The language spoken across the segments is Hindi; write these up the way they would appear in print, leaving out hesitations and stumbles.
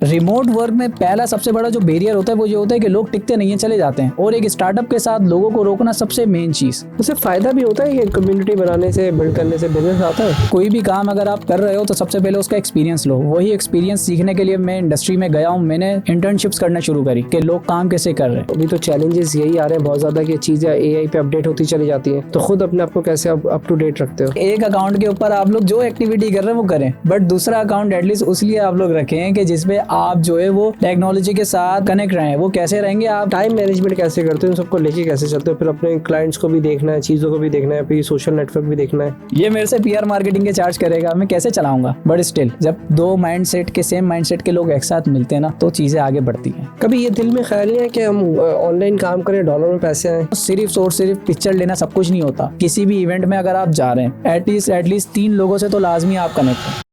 रिमोट वर्क में पहला सबसे बड़ा जो बैरियर होता है वो ये होता है कि लोग टिकते नहीं है, चले जाते हैं। और एक स्टार्टअप के साथ लोगों को रोकना सबसे मेन चीज़। उससे फायदा भी होता है कि कम्युनिटी बनाने से, बिल्ड करने से बिजनेस आता है। कोई भी काम अगर आप कर रहे हो तो सबसे पहले उसका एक्सपीरियंस लो। वही एक्सपीरियंस सीखने के लिए मैं इंडस्ट्री में गया हूँ, मैंने इंटर्नशिप्स करना शुरू करी कि लोग काम कैसे कर रहे हैं। अभी तो चैलेंजेस यही आ रहे हैं बहुत ज्यादा कि चीजें AI पे अपडेट होती चली जाती हैं, तो खुद अपने आप को कैसे अप टू डेट रखते हो? एक अकाउंट के ऊपर आप लोग जो एक्टिविटी कर रहे हैं वो करें, बट दूसरा अकाउंट एटलीस्ट उसलिए आप लोग रखें कि जिसपे आप जो है वो टेक्नोलॉजी के साथ कनेक्ट रहें। वो कैसे रहेंगे, आप टाइम मैनेजमेंट कैसे करते हो, इन सबको लेके कैसे चलते हो? फिर अपने क्लाइंट्स को भी देखना है, चीज़ों को भी देखना है, फिर सोशल नेटवर्क भी देखना है। ये मेरे से PR मार्केटिंग के चार्ज करेगा, मैं कैसे चलाऊंगा? बट स्टिल जब दो माइंडसेट के सेम माइंडसेट के लोग एक साथ मिलते हैं ना तो चीज़ें आगे बढ़ती हैं। कभी ये दिल में ख्याल नहीं है कि हम ऑनलाइन काम करें, डॉलर में पैसे आए? सिर्फ और सिर्फ पिक्चर लेना सब कुछ नहीं होता। किसी भी इवेंट में अगर आप जा रहे हैं एटलीस्ट 3 लोगों से तो लाजमी आप कनेक्ट हैं।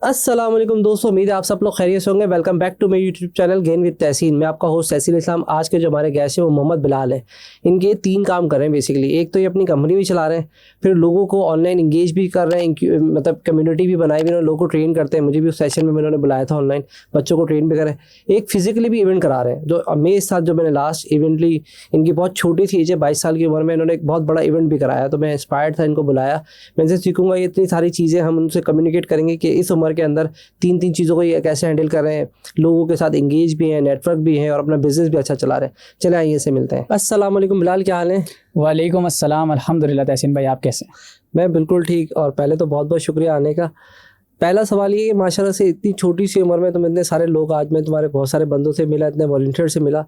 अस्सलाम वालेकुम दोस्तों, उम्मीद है आप सब लोग खैरियत से होंगे। Welcome back to my YouTube channel gain with Tahseen. मैं आपका होस्ट तहसीन इस्लाम। आज के जो हमारे गेस्ट हैं वो मोहम्मद बिलाल है। इनके 3 काम कर रहे हैं बेसिकली। एक तो ये अपनी कंपनी भी चला रहे हैं, फिर लोगों को ऑनलाइन इंगेज भी कर रहे हैं, मतलब कम्युनिटी भी बनाई हुई है, लोगों को ट्रेन करते हैं। मुझे भी उस सेशन में उन्होंने बुलाया था, ऑनलाइन बच्चों को ट्रेन भी कर रहे हैं। एक फिजिकली भी इवेंट करा रहे हैं। जो मेरे साथ जो मैंने लास्ट इवेंटली, इनकी बहुत छोटी सी एज है, 22 साल की उम्र में इन्होंने एक बहुत बड़ा इवेंट भी कराया, तो मैं इंस्पायर्ड था, इनको बुलाया। मैं इनसे सीखूंगा ये इतनी सारी चीज़ें, हम उनसे कम्युनिकेट करेंगे कि इस उम्र के अंदर तीन चीज़ों को ये कैसे हैंडल कर रहे हैं, लोगों के साथ इंगेज भी हैं, नेटवर्क भी हैं और अपना बिजनेस भी अच्छा चला रहे हैं। चले आइए से मिलते हैं। अस्सलाम वालेकुम बिलाल, क्या हाल है? वालेकुम अस्सलाम, अल्हम्दुलिल्लाह तहसीन भाई, आप कैसे हैं? मैं बिल्कुल ठीक। और पहले तो बहुत बहुत शुक्रिया आने का। पहला सवाल ये कि माशाल्लाह से इतनी छोटी सी उम्र में तुम इतने सारे लोग, आज मैं तुम्हारे बहुत सारे बंदों से मिला, इतने वॉलंटियर से मिला,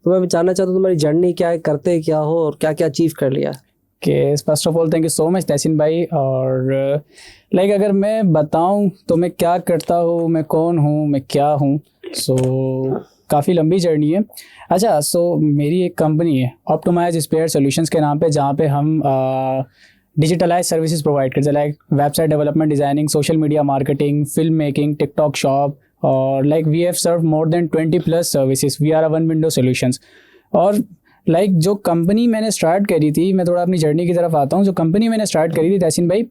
तो मैं जानना चाहता हूँ तुम्हारी जर्नी क्या है, करते क्या हो और क्या क्या अचीव कर लिया? First of all thank you so much Tahseen भाई। और अगर मैं बताऊं तो मैं क्या करता हूँ, मैं कौन हूँ, मैं क्या हूँ, काफ़ी लंबी जर्नी है। अच्छा, मेरी एक कंपनी है ऑप्टिमाइज स्पेयर सॉल्यूशंस के नाम पे, जहाँ पे हम डिजिटलाइज सर्विसेज प्रोवाइड करते हैं, like website development, designing, social media marketing, film making, TikTok shop, और we have serve more than 20+ services. We are a one window solutions. और जो कंपनी मैंने स्टार्ट करी थी, मैं थोड़ा अपनी जर्नी की तरफ आता हूँ। जो कंपनी मैंने स्टार्ट करी थी तहसीन भाई,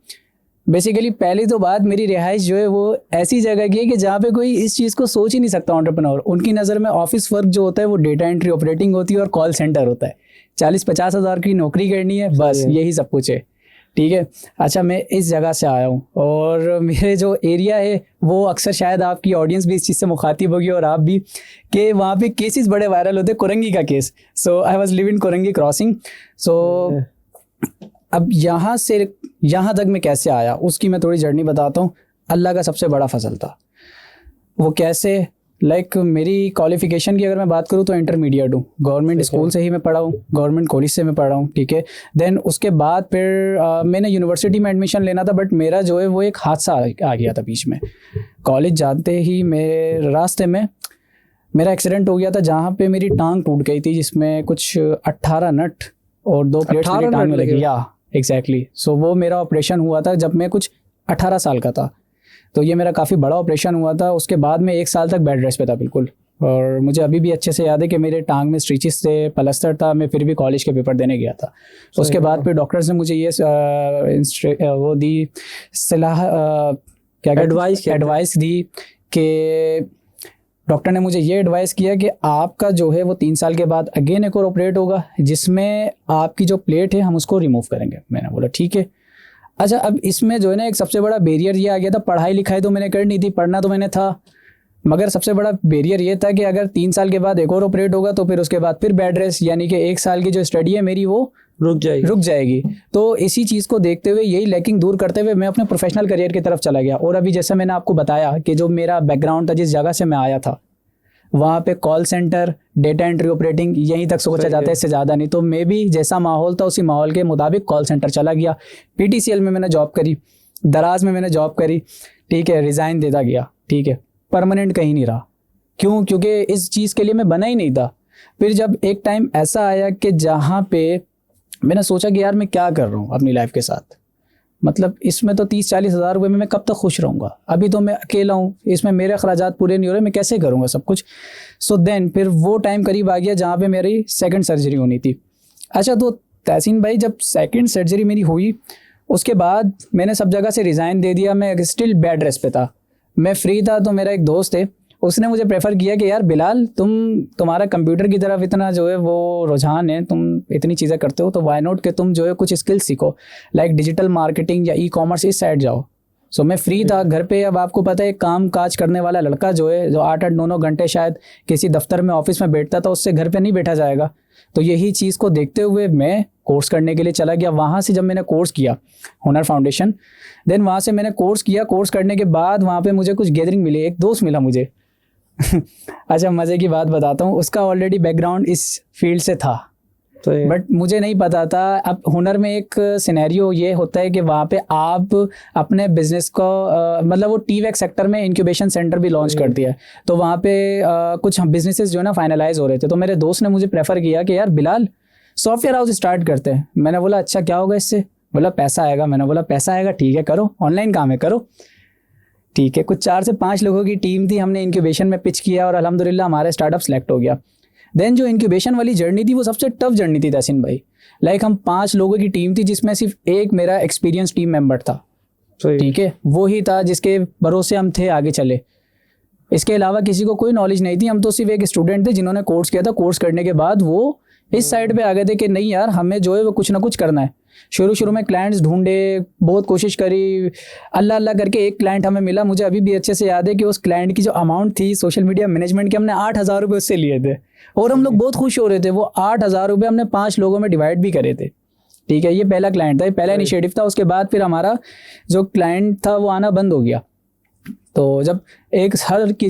बेसिकली पहली तो बात, मेरी रिहाइश जो है वो ऐसी जगह की है कि जहाँ पे कोई इस चीज़ को सोच ही नहीं सकता एंटरप्रेन्योर। उनकी नज़र में ऑफिस वर्क जो होता है वो डेटा एंट्री ऑपरेटिंग होती है और कॉल सेंटर होता है। 40-50 हज़ार की नौकरी करनी है, बस यही सब कुछ है। ठीक है। अच्छा, मैं इस जगह से आया हूँ और मेरे जो एरिया है वो अक्सर, शायद आपकी ऑडियंस भी इस चीज़ से मुखातिब होगी और आप भी, कि वहाँ पे केसेस बड़े वायरल होते हैं। कुरंगी का case. I was live in Korangi crossing. अब यहाँ से यहाँ तक मैं कैसे आया उसकी मैं थोड़ी जर्नी बताता हूँ। अल्लाह का सबसे बड़ा फजल था। वो कैसे, मेरी क्वालिफिकेशन की अगर मैं बात करूँ तो इंटरमीडिएट हूँ। गवर्नमेंट स्कूल से ही मैं पढ़ा हूँ, गवर्नमेंट कॉलेज से मैं पढ़ा हूँ। ठीक है। देन उसके बाद फिर मैंने यूनिवर्सिटी में एडमिशन लेना था, बट मेरा जो है वो एक हादसा आ गया था बीच में। कॉलेज जाते ही मेरे रास्ते में मेरा एक्सीडेंट हो गया था, जहाँ पे मेरी टांग टूट गई थी, जिसमें कुछ 18 नट और 2 प्लेट्स मेरी टांग में लगी। एग्जैक्टली। वो मेरा ऑपरेशन हुआ था जब मैं कुछ 18 साल का था। तो ये मेरा काफ़ी बड़ा ऑपरेशन हुआ था। उसके बाद मैं 1 साल तक बेड रेस्ट पे था बिल्कुल। और मुझे अभी भी अच्छे से याद है कि मेरे टांग में स्टिचेस से प्लास्टर था। मैं फिर भी कॉलेज के पेपर देने गया था। उसके बाद फिर डॉक्टर्स ने मुझे ये वो दी सलाह, क्या एडवाइस दी कि डॉक्टर ने मुझे ये एडवाइस किया कि आपका जो है वो 3 साल के बाद अगेन एक और ऑपरेट होगा, जिसमें आपकी जो प्लेट है हम उसको रिमूव करेंगे। मैंने बोला ठीक है। अच्छा, अब इसमें जो है ना एक सबसे बड़ा बैरियर ये आ गया था, पढ़ाई लिखाई तो मैंने करनी थी, पढ़ना तो मैंने था, मगर सबसे बड़ा बैरियर ये था कि अगर 3 साल के बाद एक और ऑपरेट होगा तो फिर उसके बाद फिर बेड रेस्ट, यानी कि 1 साल की जो स्टडी है मेरी वो रुक जाएगी। तो इसी चीज़ को देखते हुए, यही लैकिंग दूर करते हुए मैं अपने प्रोफेशनल करियर की तरफ चला गया। और अभी जैसे मैंने आपको बताया कि जो मेरा बैकग्राउंड था, जिस जगह से मैं आया था, वहाँ पे call centre, data entry operating, यहीं तक सोचा जाता है, इससे ज़्यादा नहीं। तो मैं भी जैसा माहौल था उसी माहौल के मुताबिक कॉल सेंटर चला गया। PTCL में मैंने जॉब करी, दराज में मैंने जॉब करी। ठीक है। रिज़ाइन देता गया। ठीक है। परमानेंट कहीं नहीं रहा। क्यों? क्योंकि इस चीज़ के लिए मैं बना ही नहीं था। फिर जब एक टाइम ऐसा आया कि जहाँ पे मैंने सोचा कि यार मैं क्या कर रहा हूँ अपनी लाइफ के साथ, मतलब इसमें तो 30-40 हज़ार रुपये में मैं कब तक खुश रहूँगा? अभी तो मैं अकेला हूँ, इसमें मेरे अखराजात पूरे नहीं हो रहे, मैं कैसे करूँगा सब कुछ? देन फिर वो टाइम करीब आ गया जहाँ पे मेरी 2nd सर्जरी होनी थी। अच्छा, तो तहसीन भाई जब 2nd सर्जरी मेरी हुई, उसके बाद मैंने सब जगह से रिज़ाइन दे दिया। मैं स्टिल बेड रेस्ट पे था, मैं फ्री था। तो मेरा एक दोस्त है, उसने मुझे प्रेफर किया कि यार बिलाल, तुम्हारा कंप्यूटर की तरफ इतना जो है वो रुझान है, तुम इतनी चीज़ें करते हो, तो वाई नॉट कि तुम जो है कुछ स्किल सीखो, लाइक डिजिटल मार्केटिंग या ई कॉमर्स, इस साइड जाओ। सो मैं फ्री था घर पे। अब आपको पता है काम काज करने वाला लड़का जो है, जो 8-8 9-9 घंटे शायद किसी दफ्तर में ऑफिस में बैठता था, उससे घर पे नहीं बैठा जाएगा। तो यही चीज़ को देखते हुए मैं कोर्स करने के लिए चला गया। वहाँ से जब मैंने कोर्स किया हुनर फाउंडेशन, देन वहाँ से मैंने कोर्स किया। कोर्स करने के बाद वहाँ पे मुझे कुछ गैदरिंग मिली, एक दोस्त मिला मुझे अच्छा, मज़े की बात बताता हूँ, उसका ऑलरेडी बैकग्राउंड इस फील्ड से था, बट मुझे नहीं पता था। अब हुनर में एक सिनेरियो ये होता है कि वहाँ पे आप अपने बिजनेस को मतलब वो टीवेक सेक्टर में इंक्यूबेशन सेंटर भी लॉन्च कर दिया है, तो वहाँ पे कुछ बिजनेसेस जो है ना फाइनलाइज हो रहे थे। तो मेरे दोस्त ने मुझे प्रेफर किया कि यार बिलाल, सॉफ्टवेयर हाउस स्टार्ट करते हैं। मैंने बोला अच्छा क्या होगा इससे? बोला पैसा आएगा। मैंने बोला पैसा आएगा, ठीक है करो, ऑनलाइन काम है करो। ठीक है, कुछ 4 से 5 लोगों की टीम थी, हमने इंक्यूबेशन में पिच किया और अल्हम्दुलिल्लाह हमारा स्टार्टअप सेलेक्ट हो गया। देन जो इंक्यूबेशन वाली जर्नी थी वो सबसे टफ जर्नी थी तहसीन भाई। लाइक हम 5 लोगों की टीम थी, जिसमें सिर्फ एक मेरा एक्सपीरियंस टीम मेंबर था। ठीक है, वो ही था जिसके भरोसे हम थे आगे चले। इसके अलावा किसी को कोई नॉलेज नहीं थी। हम तो सिर्फ एक स्टूडेंट थे जिन्होंने कोर्स किया था। कोर्स करने के बाद वो इस साइड पे आ गए थे कि नहीं यार, हमें जो है वो कुछ ना कुछ करना है। शुरू में क्लाइंट्स ढूंढे, बहुत कोशिश करी, अल्लाह अल्लाह करके एक क्लाइंट हमें मिला। मुझे अभी भी अच्छे से याद है कि उस क्लाइंट की जो अमाउंट थी सोशल मीडिया मैनेजमेंट की, हमने 8,000 रुपये उससे लिए थे और हम लोग बहुत खुश हो रहे थे। वो 8,000 रुपये हमने 5 लोगों में डिवाइड भी करे थे। ठीक है, ये पहला क्लाइंट था, ये पहला इनिशिएटिव था। उसके बाद फिर हमारा जो क्लाइंट था वो आना बंद हो गया। तो जब एक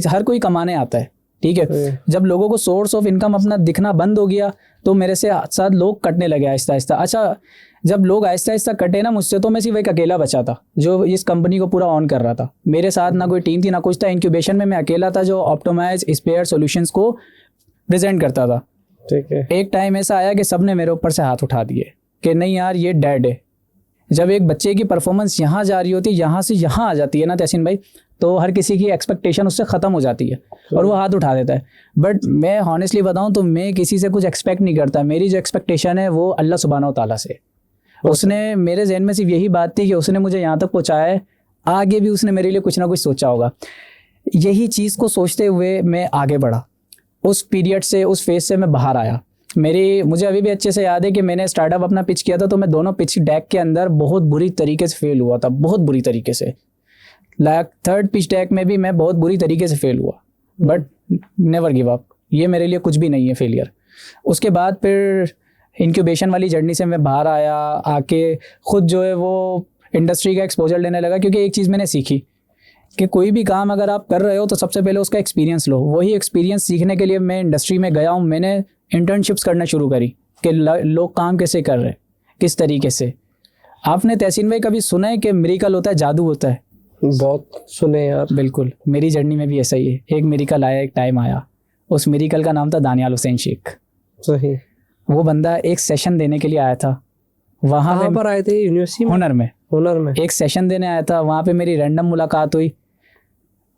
हर कोई कमाने आता है, ठीक है, जब लोगों को सोर्स ऑफ इनकम अपना दिखना बंद हो गया तो मेरे से साथ लोग कटने लगे आहिस्ता आहिस्ता। अच्छा, जब लोग आहिस्ता आहिस्ता कटे ना मुझसे, तो मैं सिर्फ एक अकेला बचा था जो इस कंपनी को पूरा ऑन कर रहा था। मेरे साथ ना कोई टीम थी ना कुछ था। इंक्यूबेशन में मैं अकेला था जो ऑप्टिमाइज स्पेयर सॉल्यूशंस को प्रेजेंट करता था। ठीक है, एक टाइम ऐसा आया कि सबने मेरे ऊपर से हाथ उठा दिए कि नहीं यार ये डेड है। जब एक बच्चे की परफॉर्मेंस यहाँ जा रही होती है, यहाँ से यहाँ आ जाती है ना तहसीन भाई, तो हर किसी की एक्सपेक्टेशन उससे ख़त्म हो जाती है और वो हाथ उठा देता है। बट मैं हॉनेस्टली बताऊँ तो मैं किसी से कुछ एक्सपेक्ट नहीं करता। मेरी जो एक्सपेक्टेशन है वो अल्लाह सुब्हानहू व तआला से। उसने मेरे जहन में सिर्फ यही बात थी कि उसने मुझे यहाँ तक पहुँचाया है, आगे भी उसने मेरे लिए कुछ ना कुछ सोचा होगा। यही चीज़ को सोचते हुए मैं आगे बढ़ा। उस पीरियड से, उस फेज से मैं बाहर आया। मुझे अभी भी अच्छे से याद है कि मैंने स्टार्टअप अपना पिच किया था, तो मैं दोनों पिच डेक के अंदर बहुत बुरी तरीके से फेल हुआ था, बहुत बुरी तरीके से। लाइक 3rd पिच डेक में भी मैं बहुत बुरी तरीके से फेल हुआ, बट नेवर गिव अप। ये मेरे लिए कुछ भी नहीं है फेलियर। उसके बाद फिर इंक्यूबेशन वाली जर्नी से मैं बाहर आया, आके खुद जो है वो इंडस्ट्री का एक्सपोजर लेने लगा। क्योंकि एक चीज़ मैंने सीखी कि कोई भी काम अगर आप कर रहे हो तो सबसे पहले उसका एक्सपीरियंस लो। वही एक्सपीरियंस सीखने के लिए मैं इंडस्ट्री में गया हूँ। मैंने इंटर्नशिप्स करना शुरू करी कि लोग काम कैसे कर रहे हैं, किस तरीके से। आपने तहसीन भाई कभी सुना है कि मिरेकल होता है, जादू होता है? बहुत सुने यार। बिल्कुल, मेरी जर्नी में भी ऐसा ही है। एक मिरेकल आया, एक टाइम आया। उस मिरेकल का नाम था दानियाल हुसैन शेख। सही। वो बंदा एक सेशन देने के लिए आया था। वहाँ पर आए थे यूनिवर्सिटी में? हुनर में एक सेशन देने आया था। वहाँ पे मेरी रैंडम मुलाकात हुई,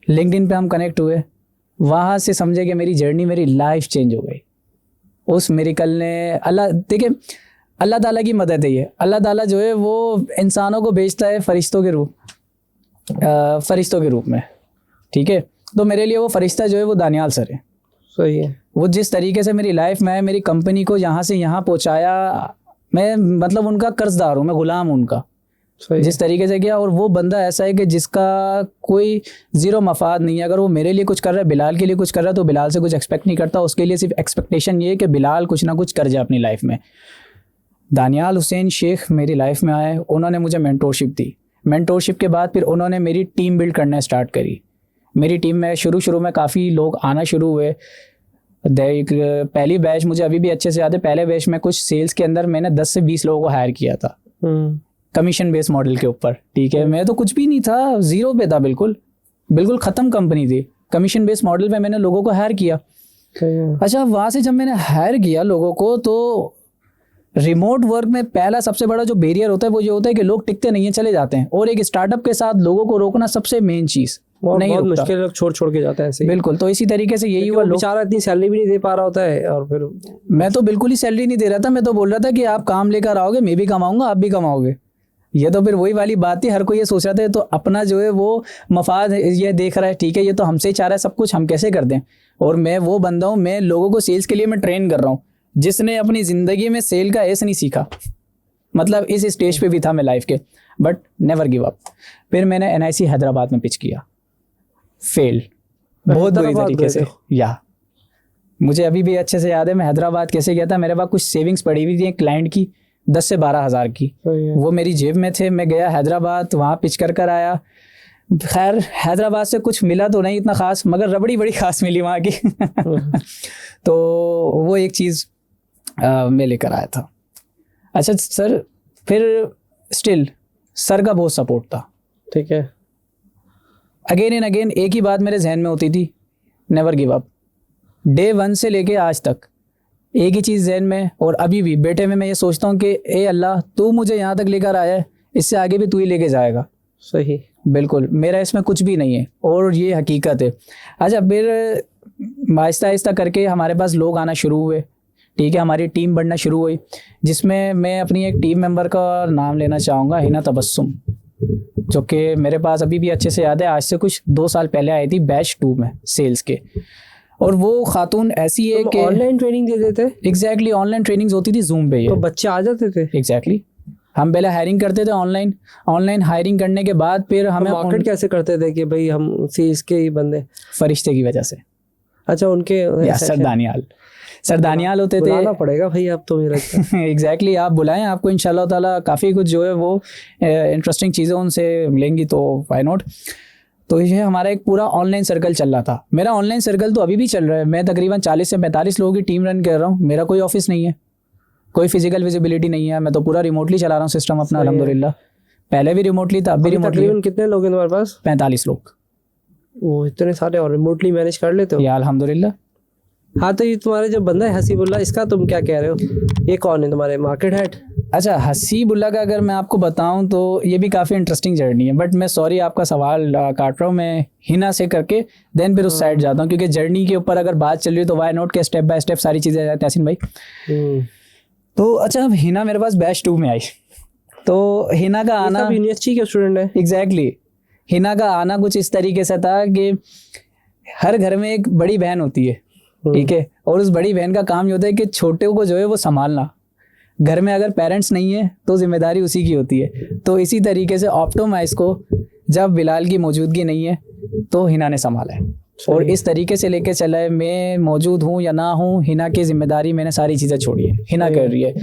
लिंक्डइन पे हम कनेक्ट हुए। वहाँ से समझे कि मेरी जर्नी, मेरी लाइफ चेंज हो गई। उस मिरेकल ने देखिए अल्लाह ताला की मदद है ये। अल्लाह ताला जो है वो इंसानों को भेजता है फरिश्तों के रूप में। ठीक है, तो मेरे लिए वो फरिश्ता जो है वो दानियाल सर है। सही है। वो जिस तरीके से मेरी लाइफ में मेरी कंपनी को यहाँ से यहाँ पहुँचाया, मैं मतलब उनका कर्जदार हूँ, मैं गुलाम हूँ उनका। जिस तरीके से किया। और वो बंदा ऐसा है कि जिसका कोई ज़ीरो मफाद नहीं है। अगर वो मेरे लिए कुछ कर रहा है, बिलाल के लिए कुछ कर रहा है, तो बिलाल से कुछ एक्सपेक्ट नहीं करता। उसके लिए सिर्फ एक्सपेक्टेशन ये है कि बिलाल कुछ ना कुछ कर जाए अपनी लाइफ में। दानियाल हुसैन शेख मेरी लाइफ में आए, उन्होंने मुझे मेंटोरशिप दी। मेंटोरशिप के बाद फिर उन्होंने मेरी टीम बिल्ड करना स्टार्ट करी। मेरी टीम में शुरू में काफ़ी लोग आना शुरू हुए। पहली बैच मुझे अभी भी अच्छे से याद है। पहले बैच में कुछ सेल्स के अंदर मैंने 10 से 20 लोगों को हायर किया था कमीशन बेस्ड मॉडल के ऊपर। ठीक है, मैं तो कुछ भी नहीं था, ज़ीरो पे था, बिल्कुल ख़त्म कंपनी थी। कमीशन बेस्ड मॉडल पे मैंने लोगों को हायर किया। अच्छा, वहाँ से जब मैंने हायर किया लोगों को, तो रिमोट वर्क में पहला सबसे बड़ा जो बैरियर होता है वो ये होता है कि लोग टिकते नहीं हैं, चले जाते हैं। और एक स्टार्टअप के साथ लोगों को रोकना सबसे मेन चीज़ नहीं, बहुत मुश्किल, लोग छोड़ के जाते हैं ऐसे। बिल्कुल, तो इसी तरीके से यही हुआ। बेचारा इतनी सैलरी भी नहीं दे पा रहा होता है। और फिर मैं तो बिल्कुल ही सैलरी नहीं दे रहा था। मैं तो बोल रहा था कि आप काम लेकर आओगे, मैं भी कमाऊंगा, आप भी कमाओगे। ये तो फिर वही वाली बात थी, हर कोई ये सोच रहा था तो अपना जो है वो मफाद ये देख रहा है, ठीक है ये तो हमसे ही चाह रहा है सब कुछ, हम कैसे कर दें। और मैं वो बंदा हूँ, मैं लोगों को सेल्स के लिए मैं ट्रेन कर रहा हूँ, जिसने अपनी ज़िंदगी में सेल का ऐसे नहीं सीखा, मतलब इस स्टेज पे भी था मैं लाइफ के, बट नेवर गिव अप। फिर मैंने NIC हैदराबाद में पिच किया, फेल बहुत बुरी हैदराबाद तरीके गए से। थे? या मुझे अभी भी अच्छे से याद है मैं हैदराबाद कैसे गया था। मेरे पास कुछ सेविंग्स पड़ी हुई थी एक क्लाइंट की 10 से 12 हज़ार की, सही है। वो मेरी जेब में थे। मैं गया हैदराबाद, वहाँ पिच कर आया। खैर हैदराबाद से कुछ मिला तो नहीं इतना खास, मगर रबड़ी बड़ी खास मिली वहाँ की। तो वो एक चीज़ मैं लेकर आया था। अच्छा सर, फिर स्टिल सर का बहुत सपोर्ट था। ठीक है। अगेन एंड अगेन एक ही बात मेरे जहन में होती थी, नेवर गिव अप। डे 1 से लेके आज तक एक ही चीज़ जहन में, और अभी भी बेटे में मैं ये सोचता हूँ कि ए अल्लाह तू मुझे यहाँ तक लेकर आया है, इससे आगे भी तू ही लेके जाएगा। सही। बिल्कुल, मेरा इसमें कुछ भी नहीं है और ये हकीकत है। अच्छा फिर आहिस्ता आहिस्ता करके हमारे पास लोग आना शुरू हुए, ठीक है, हमारी टीम बढ़ना शुरू हुई, जिसमें मैं अपनी एक टीम मेंबर का नाम लेना चाहूँगा, हिना तबस्सुम, जो कि मेरे पास अभी भी अच्छे से याद है, आज से कुछ 2 साल पहले आई थी बैच 2 में सेल्स के। और वो खातून ऐसी है कि ऑनलाइन ट्रेनिंग दे देते? एग्जैक्टली ऑनलाइन ट्रेनिंग्स होती थी जूम पे। तो बच्चे आ जाते थे? एग्जैक्टली हम पहले हायरिंग करते थे ऑनलाइन हायरिंग करने के बाद फिर हमें मार्केट कैसे करते थे कि भाई हम सेल्स के ही बंदे? फरिश्ते की वजह से। अच्छा, उनके या सर दानियाल होते थे। बुलाना पड़ेगा भाई अब तो मेरा। एग्जैक्टली आप बुलाएं, आपको इंशाल्लाह ताला काफ़ी कुछ जो है वो इंटरेस्टिंग चीज़ें उनसे मिलेंगी, तो व्हाई नॉट। तो ये हमारा एक पूरा ऑनलाइन सर्कल चल रहा था। मेरा ऑनलाइन सर्कल तो अभी भी चल रहा है। मैं तकरीबन 40 से 45 लोगों की टीम रन कर रहा हूँ। मेरा कोई ऑफिस नहीं है, कोई फिजिकल विजिबिलिटी नहीं है, मैं तो पूरा रिमोटली चला रहा हूँ सिस्टम अपना, अल्हम्दुलिल्लाह। पहले भी रिमोटली था, अब भी रिमोटली। तकरीबन कितने लोग हैं तुम्हारे पास? 45 लोग। वो इतने सारे और रिमोटली मैनेज कर लेते हो? या अल्हम्दुलिल्लाह। हाँ, तो ये तुम्हारे जो बंदा है हसीबुल्ला, इसका तुम क्या कह रहे हो? ये कौन है तुम्हारे मार्केट हेड? अच्छा, हसीबुल्ला का अगर मैं आपको बताऊं तो ये भी काफ़ी इंटरेस्टिंग जर्नी है, बट मैं सॉरी आपका सवाल काट रहा हूँ। मैं हिना से करके देन फिर उस साइड जाता हूँ, क्योंकि जर्नी के ऊपर अगर बात चल रही है तो वाई नॉट के स्टेप बाय स्टेप सारी चीज़ें जाती हैं यासीन भाई। तो अच्छा, हिना मेरे पास बैच 2 में आई, तो हिना का आना यूनिवर्सिटी के स्टूडेंट है। एग्जैक्टली हिना का आना कुछ इस तरीके से था कि हर घर में एक बड़ी बहन होती है, ठीक है, और उस बड़ी बहन का काम ये होता है कि छोटे को जो है वो संभालना। घर में अगर पेरेंट्स नहीं है तो जिम्मेदारी उसी की होती है। तो इसी तरीके से ऑप्टोमाइज को जब बिलाल की मौजूदगी नहीं है तो हिना ने संभाला है, और इस तरीके से लेके चला है। मैं मौजूद हूँ या ना हूँ, हिना की जिम्मेदारी मैंने सारी चीज़ें छोड़ी है, हिना कर रही है।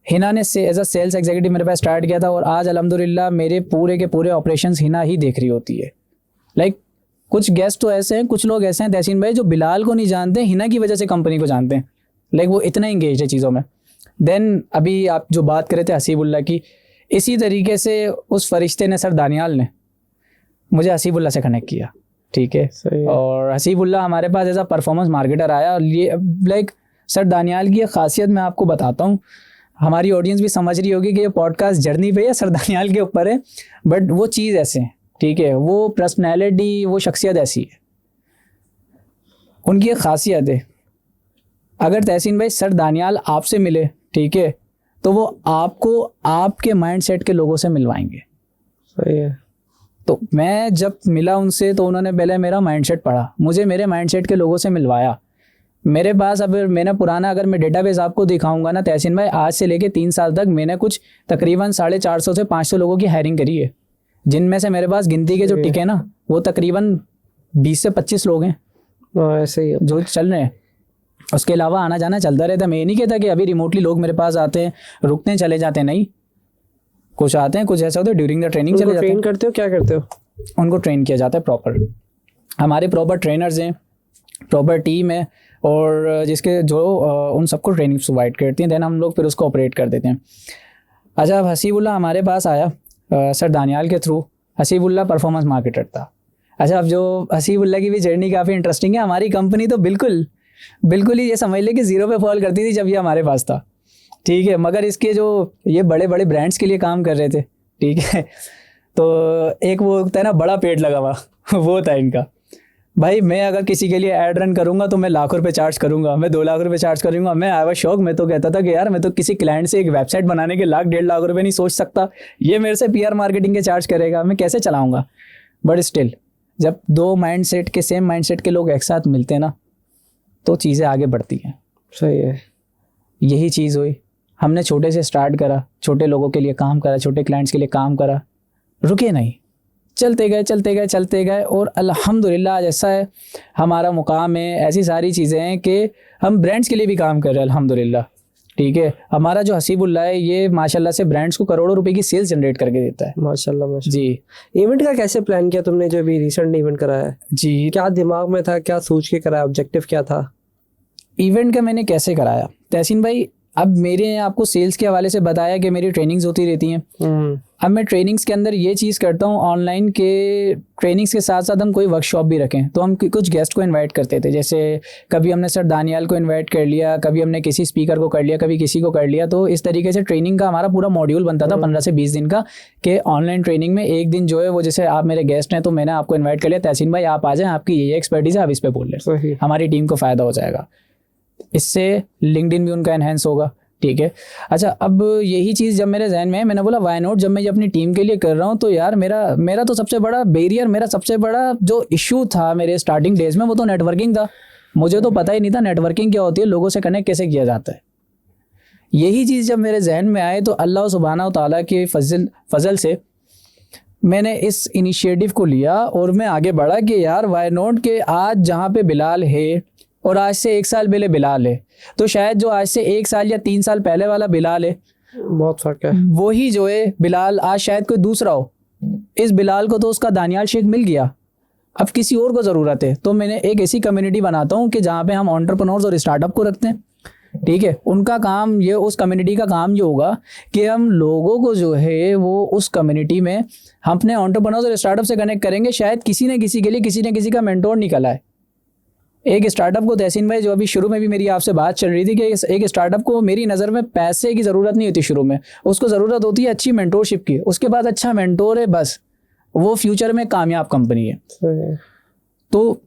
हिना ने एज अ सेल्स एग्जीक्यूटिव मेरे पास स्टार्ट किया था, और आज अल्हम्दुलिल्लाह मेरे पूरे के पूरे ऑपरेशंस हिना ही देख रही होती है। लाइक कुछ गेस्ट तो ऐसे हैं, कुछ लोग ऐसे हैं तहसीन भाई जो बिलाल को नहीं जानते, हिना की वजह से कंपनी को जानते हैं। लाइक वो इतना इंगेज है चीज़ों में। देन अभी आप जो बात कर रहे थे हसीबुल्ला की, इसी तरीके से उस फरिश्ते ने, सर दानियाल ने मुझे हसीबुल्ला से कनेक्ट किया, ठीक है। और हसीबुल्ला हमारे पास एज अ परफॉर्मेंस मार्केटर आया। और ये लाइक सर दानियाल की खासियत मैं आपको बताता हूँ, हमारी ऑडियंस भी समझ रही होगी कि ये पॉडकास्ट जर्नी पे है, सर दानियाल के ऊपर है, बट वो चीज़ ऐसे है, ठीक है, वो पर्सनैलिटी, वो शख्सियत ऐसी है, उनकी एक खासियत है। अगर तहसीन भाई सर दानियाल आपसे मिले, ठीक है, तो वो आपको आपके माइंडसेट के लोगों से मिलवाएंगे। सही है। तो मैं जब मिला उनसे तो उन्होंने पहले मेरा माइंडसेट पढ़ा, मुझे मेरे माइंडसेट के लोगों से मिलवाया। मेरे पास अब मैंने पुराना अगर मैं डेटाबेस आपको दिखाऊंगा ना तहसीन भाई, आज से लेके 3 साल तक मैंने कुछ तकरीबन 450 से 500 लोगों की हायरिंग करी है, जिनमें से मेरे पास गिनती के जो टिके ना वो तकरीबन 20 से 25 लोग हैं ऐसे ही जो चल रहे हैं। उसके अलावा आना जाना चलता रहता है। मैं ये नहीं कहता कि अभी रिमोटली लोग मेरे पास आते हैं, रुकते हैं, चले जाते हैं, नहीं, कुछ आते हैं, कुछ ऐसा होता है ड्यूरिंग द ट्रेनिंग चले जाते हैं। ट्रेन करते हो, क्या करते हो? उनको ट्रेन किया जाता है प्रॉपर। हमारे प्रॉपर ट्रेनर्स हैं, प्रॉपर टीम है, और जिसके जो उन सबको ट्रेनिंग प्रोवाइड करती हैं, देन हम लोग फिर उसको ऑपरेट कर देते हैं। अच्छा, अब हसीबुल्ला हमारे पास आया सर दानियाल के थ्रू। हसीबुल्ला परफॉर्मेंस मार्केटर था। अच्छा, अब जो हसीबुल्ला की भी जर्नी काफ़ी इंटरेस्टिंग है। हमारी कंपनी तो बिल्कुल ही ये समझ ले कि ज़ीरो पे फॉल करती थी जब ये हमारे पास था, ठीक है, मगर इसके जो ये बड़े बड़े ब्रांड्स के लिए काम कर रहे थे, ठीक है, तो एक वो होता है ना बड़ा पेड़ लगा हुआ वो था इनका। भाई मैं अगर किसी के लिए ऐड रन करूंगा तो मैं लाखों रुपए चार्ज करूंगा, मैं 2 लाख रुपए चार्ज करूंगा। मैं आई वाज शॉक, मैं तो कहता था कि यार मैं तो किसी क्लाइंट से एक वेबसाइट बनाने के लाख 1.5 लाख रुपए नहीं सोच सकता, ये मेरे से पीआर मार्केटिंग के चार्ज करेगा, मैं कैसे चलाऊंगा। बट स्टिल जब दो माइंडसेट के सेम माइंडसेट के लोग एक साथ मिलते हैं ना तो चीज़ें आगे बढ़ती हैं। सही है। यही चीज़ हुई, हमने छोटे से स्टार्ट करा, छोटे लोगों के लिए काम करा, छोटे क्लाइंट्स के लिए काम करा, रुके नहीं, चलते गए और अल्हम्दुलिल्लाह आज ऐसा है, हमारा मुकाम है, ऐसी सारी चीज़ें हैं कि हम ब्रांड्स के लिए भी काम कर रहे हैं अल्हम्दुलिल्लाह। ठीक है, हमारा जो हसीबुल्लाह है ये माशाल्लाह से ब्रांड्स को करोड़ों रुपए की सेल्स जनरेट करके देता है। माशाल्लाह माशाल्लाह। जी। इवेंट का कैसे प्लान किया तुमने जो अभी रिसेंट इवेंट कराया है? जी, क्या दिमाग में था, क्या सोच के कराया, ऑब्जेक्टिव क्या था? इवेंट का मैंने कैसे कराया तहसीन भाई, अब मेरे आपको सेल्स के हवाले से बताया कि मेरी ट्रेनिंग्स होती रहती हैं। अब मैं ट्रेनिंग्स के अंदर ये चीज़ करता हूँ, ऑनलाइन के ट्रेनिंग्स के साथ साथ हम कोई वर्कशॉप भी रखें तो हम कुछ गेस्ट को इनवाइट करते थे। जैसे कभी हमने सर दानियाल को इनवाइट कर लिया, कभी हमने किसी स्पीकर को कर लिया, कभी किसी को कर लिया। तो इस तरीके से ट्रेनिंग का हमारा पूरा मॉड्यूल बनता था 15 से 20 दिन का, कि ऑनलाइन ट्रेनिंग में एक दिन जो है वो, जैसे आप मेरे गेस्ट हैं तो मैंने आपको इन्वाइट कर लिया, तहसीन भाई आप आ जाएं, आपकी ये एक्सपर्टीज़ है, आप इस पर बोल लें, हमारी टीम को फ़ायदा हो जाएगा, इससे लिंक्डइन भी उनका एनहेंस होगा। ठीक है। अच्छा, अब यही चीज़ जब मेरे जहन में है, मैंने बोला वाई नॉट, जब मैं ये अपनी टीम के लिए कर रहा हूँ तो यार मेरा तो सबसे बड़ा बैरियर, मेरा सबसे बड़ा जो इशू था मेरे स्टार्टिंग डेज में वो तो नेटवर्किंग था। मुझे तो पता ही नहीं था नेटवर्किंग क्या होती है, लोगों से कनेक्ट कैसे किया जाता है। यही चीज़ जब मेरे जहन में आए तो अल्लाह सुब्हाना व तआला के फजल से मैंने इस इनिशिएटिव को लिया और मैं आगे बढ़ा कि यार वाई नॉट के आज जहाँ पे बिलाल है और आज से 1 साल पहले बिलाल है, तो शायद जो आज से 1 साल या 3 साल पहले वाला बिलाल है बहुत फर्क है, वही जो है बिलाल आज शायद कोई दूसरा हो। इस बिलाल को तो उसका दानियाल शेख मिल गया, अब किसी और को ज़रूरत है। तो मैंने एक ऐसी कम्युनिटी बनाता हूँ कि जहाँ पे हम एंटरप्रेन्योर्स और स्टार्टअप को रखते हैं। ठीक है, उनका काम ये, उस कम्युनिटी का काम ये होगा कि हम लोगों को जो है वो उस कम्युनिटी में हम अपने एंटरप्रेन्योर्स और स्टार्टअप से कनेक्ट करेंगे। शायद किसी न किसी के लिए किसी न किसी का मेंटोर निकला है। एक स्टार्टअप को तहसीन भाई, जो अभी शुरू में भी मेरी आपसे बात चल रही थी कि एक स्टार्टअप को मेरी नज़र में पैसे की ज़रूरत नहीं होती शुरू में, उसको ज़रूरत होती है अच्छी मेंटोरशिप की। उसके बाद अच्छा मेंटोर है, बस वो फ्यूचर में कामयाब कंपनी है। तो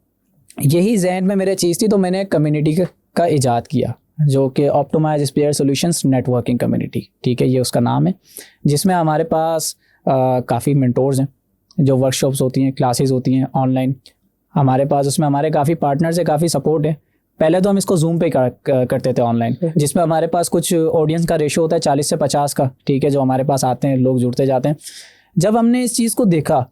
यही जहन में मेरे चीज़ थी, तो मैंने एक कम्युनिटी का इजाद किया जो कि optimize spare solutions networking community. ठीक है, ये उसका नाम है, जिसमें हमारे पास काफ़ी मेंटोर्स हैं, जो वर्कशॉप्स होती हैं, क्लासेस होती हैं ऑनलाइन हमारे पास, उसमें हमारे काफ़ी पार्टनर्स है, काफ़ी सपोर्ट है। पहले तो हम इसको जूम पे करते थे ऑनलाइन, जिसमें हमारे पास कुछ ऑडियंस का रेशो होता है 40 से 50 का। ठीक है, जो हमारे पास आते हैं, लोग जुड़ते जाते हैं। जब हमने इस चीज़ को देखा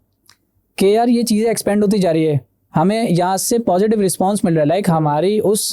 कि यार ये चीज़ें एक्सपेंड होती जा रही है, हमें यहाँ से पॉजिटिव रिस्पॉन्स मिल रहा है, लाइक हमारी उस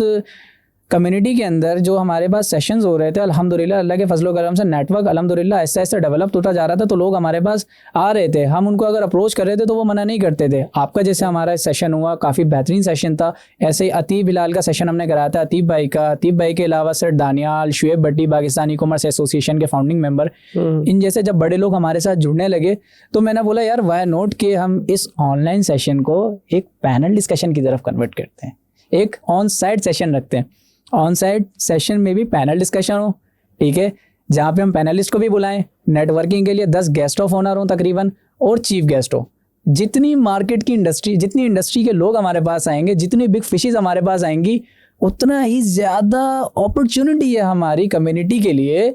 कम्युनिटी के अंदर जो हमारे पास सेशंस हो रहे थे, अल्हम्दुलिल्लाह अल्लाह के फजलो करम से नेटवर्क अल्हम्दुलिल्लाह ऐसे ऐसे डेवलप होता जा रहा था। तो लोग हमारे पास आ रहे थे, हम उनको अगर अप्रोच कर रहे थे तो वो मना नहीं करते थे। आपका जैसे हमारा सेशन हुआ, काफ़ी बेहतरीन सेशन था। ऐसे ही अतीब बिलाल का सेशन हमने कराया था, अतीब भाई का। अतीब भाई के अलावा सर दानियाल, शुएब भट्टी, पाकिस्तानी कॉमर्स एसोसिएशन के फाउंडिंग मेंबर, इन जैसे जब बड़े लोग हमारे साथ जुड़ने लगे तो मैंने बोला यार वाई नॉट कि हम इस ऑनलाइन सेशन को एक पैनल डिस्कशन की तरफ कन्वर्ट करते हैं, एक ऑन साइट सेशन रखते हैं। ऑन साइट सेशन में भी पैनल डिस्कशन हो, ठीक है, जहाँ पे हम पैनलिस्ट को भी बुलाएं, नेटवर्किंग के लिए 10 गेस्ट ऑफ ऑनर हो तकरीबन, और चीफ गेस्ट हो। जितनी मार्केट की इंडस्ट्री, जितनी इंडस्ट्री के लोग हमारे पास आएंगे, जितनी बिग फिशेज हमारे पास आएंगी, उतना ही ज़्यादा अपॉर्चुनिटी है हमारी कम्युनिटी के लिए